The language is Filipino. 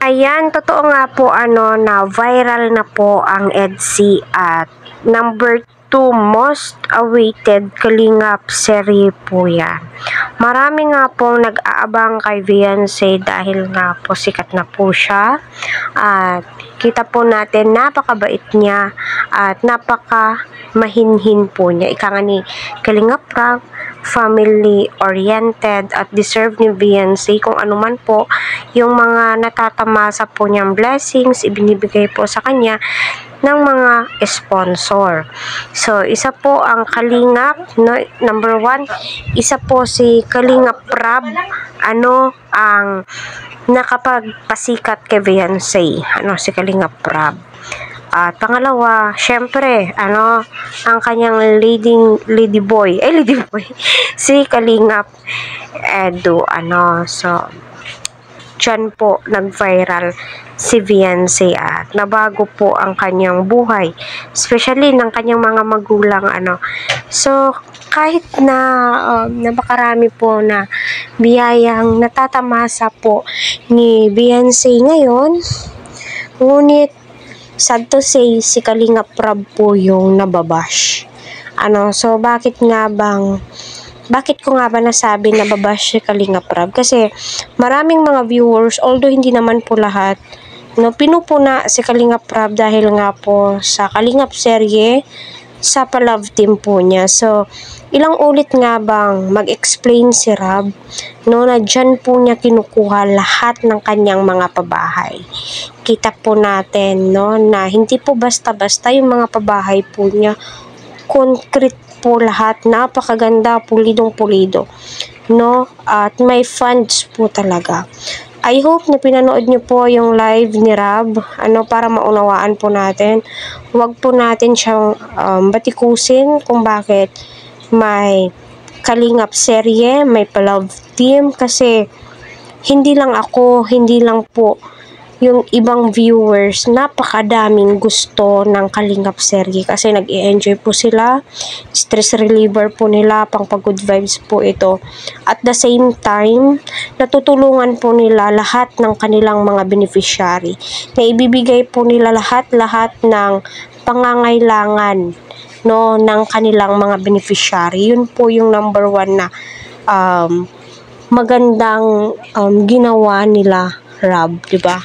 Ayan, totoo nga po na viral na po ang EDSI at number 2 most awaited Kalingap serye po yan. Marami nga po nag-aabang kay Beyonce dahil nga po sikat na po siya at kita po natin napakabait niya at napaka mahinhin po niya. Ika nga ni Kalingap Rab, family-oriented at deserve ni Beyonce kung ano man po yung mga natatamasa po niyang blessings, ibinibigay po sa kanya ng mga sponsor. So, isa po ang Kalingap, no, number 1, isa po si Kalingap Rab, ang nakapagpasikat kay Beyonce, si Kalingap Rab. At pangalawa, syempre, ang kanyang lady boy, si Kalingap Edu, so, dyan po nag-viral si Beyonce at nabago po ang kanyang buhay, especially ng kanyang mga magulang, So, kahit na napakarami po na biyayang natatamasa po ni Beyonce ngayon, ngunit sad to say, si Kalingap Rab po yung nababash. So, bakit ko nga ba nasabi na babash si Kalingap Rab? Kasi maraming mga viewers, although hindi naman po lahat, pinupuna si Kalingap Rab dahil nga po sa Kalingap serye, sa pa-love team po niya. So, ilang ulit nga bang mag-explain si Rab, na dyan po niya kinukuha lahat ng kanyang mga pabahay. Kita po natin, na hindi po basta-basta yung mga pabahay po niya. Concrete po lahat, napakaganda, pulidong-pulido, at may funds po talaga. I hope na pinanood niyo po yung live ni Rab, para maunawaan po natin. Huwag po natin siyang batikusin kung bakit may Kalingap serye, may pa-love team, kasi hindi lang ako, hindi lang po yung ibang viewers, napakadaming gusto ng Kalingap serye kasi nag-i-enjoy po sila, stress reliever po nila, pang pag-good vibes po ito. At the same time, natutulungan po nila lahat ng kanilang mga beneficiary, na ibibigay po nila lahat ng pangangailangan ng kanilang mga beneficiary. Yun po yung number 1 na magandang ginawa nila Rab, diba?